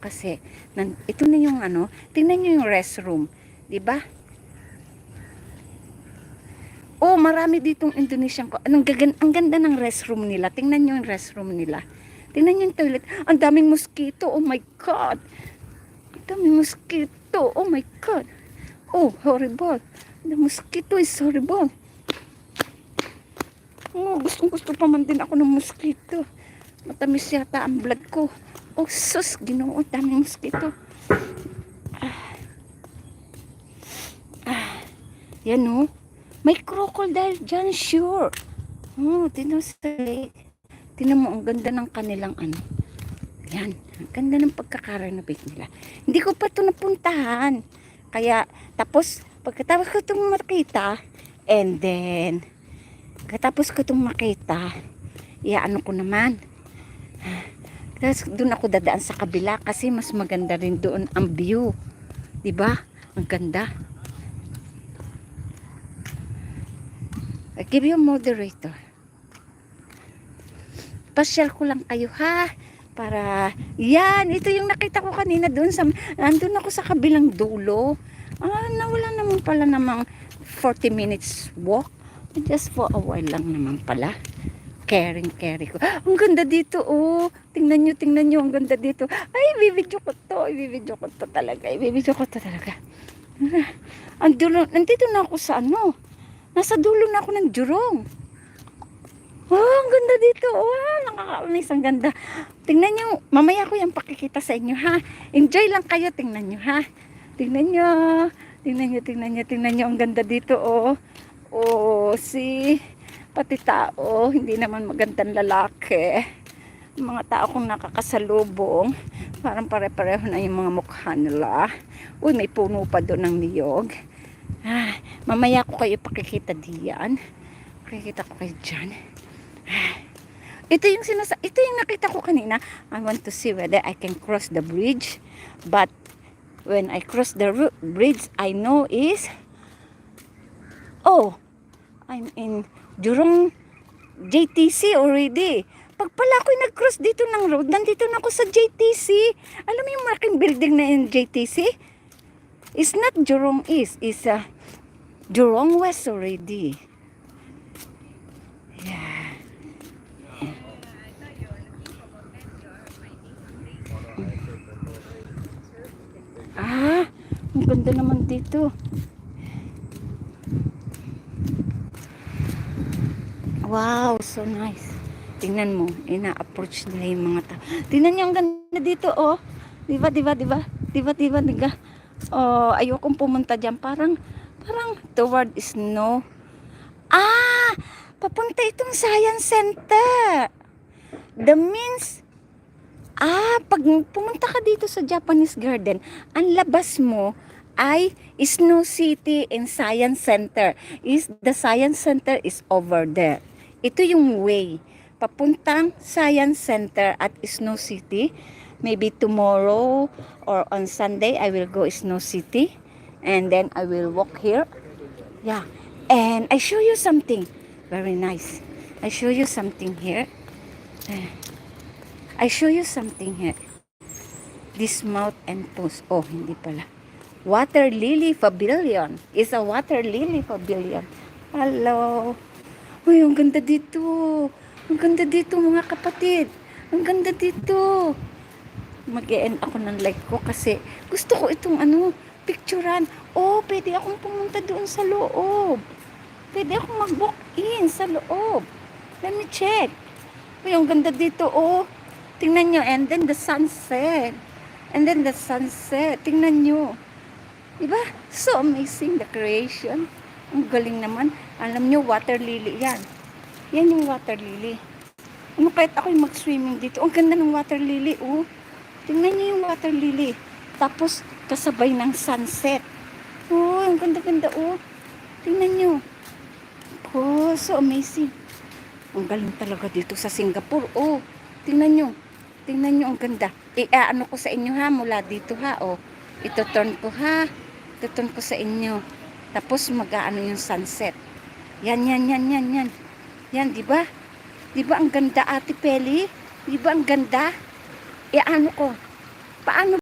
kasi ito na yung ano, tingnan nyo yung restroom, di ba? Oh, marami ditong Indonesian ko. Ang ganda ng restroom nila. Tingnan nyo yung restroom nila. Tingnan nyo yung toilet. Ang daming mosquito. Oh my God. Ang daming mosquito. Oh my God. Oh, horrible. The mosquito is horrible. Oh, gustong-gusto pa man din ako ng mosquito. Matamis yata ang blood ko. Oh, sus. Ginoo. Daming mosquito. Yan oh. May crocodile dyan, sure. Oh, tinan sa lake. Tinan mo, ang ganda ng kanilang ano. Yan, ang ganda ng pagkakarenovate nila. Hindi ko pa ito napuntahan. Kaya, tapos, pagkatapos ko itong makita, and then, pagkatapos ko itong makita, iaano ko naman. Tapos, doon ako dadaan sa kabila kasi mas maganda rin doon ang view. Diba? Ang ganda. I give you a moderator. Pasyal ko lang kayo ha. Para, yan, ito yung nakita ko kanina doon sa, nandun ako sa kabilang dulo. Nawala naman pala namang 40 minutes walk. Just for a while lang naman pala. Carry ko. Ang ganda dito, oh. Tingnan nyo, ang ganda dito. Ay, ibibidyo ko to talaga. Nandito na ako sa ano. Nasa dulo na ako ng Jurong. Oh, ang ganda dito. Oh, nakakamiss. Ang ganda. Tingnan nyo. Mamaya ko yung pakikita sa inyo, ha. Enjoy lang kayo. Tingnan nyo, ha. Tingnan nyo. Ang ganda dito, oh. Oh, pati tao. Hindi naman magandang lalaki. Mga tao kong nakakasalubong. Parang pare-pareho na yung mga mukha nila. Uy, may puno pa doon ng niyog. Mamaya ko kayo pakikita diyan. Pakikita ko kayo dyan. Ito yung nakita ko kanina. I want to see whether I can cross the bridge. But when I cross the bridge, I know is, oh, I'm in Jurong JTC already. Pag pala ako'y nag-cross dito ng road, nandito na ako sa JTC. Alam mo yung malaking building na yung JTC? It's not Jurong East, it's Jurong West already. Yeah. Ang ganda naman dito. Wow, so nice. Tingnan mo, ina-approach nila yung mga tao. Tingnan nyo, ang ganda dito, oh. Diba? Oh, ayokong pumunta dyan. Parang toward snow. Papunta itong Science Center. The means, pag pumunta ka dito sa Japanese Garden, ang labas mo ay Snow City and Science Center. The Science Center is over there. Ito yung way. Papuntang Science Center at Snow City. Maybe tomorrow or on Sunday, I will go Snow City. And then I will walk here. Yeah. And I show you something. Very nice. I show you something here. This mouth and post. Oh, hindi pala. Water Lily Pavilion. It's a Water Lily Pavilion. Hello. Uy, ang ganda dito. Ang ganda dito, mga kapatid. Ang ganda dito. Mag-e-end ako ng like ko kasi gusto ko itong picturean. Oh, pwede akong pumunta doon sa loob. Pwede akong mag-walk in sa loob. Let me check. Uy, ang ganda dito, oh. Tingnan nyo. And then the sunset. Tingnan nyo. Diba? So amazing, the creation. Ang galing naman. Alam nyo, water lily yan. Yan yung water lily. Kahit ako'y mag-swimming dito. Ang ganda ng water lily, oh. Tingnan nyo yung water lily. Tapos, kasabay ng sunset. Oh, ang ganda-ganda, oh. Tingnan nyo. Oh, so amazing. Ang galing talaga dito sa Singapore. Oh, tingnan nyo. Ang ganda. Ano ko sa inyo, ha, mula dito, ha. Oh, ito-turn ko, ha. Ito-turn ko sa inyo. Tapos, mag-aano yung sunset. Yan. Yan, diba? Diba ang ganda, Ate Peli? Diba ang ganda? Ano ko? Paano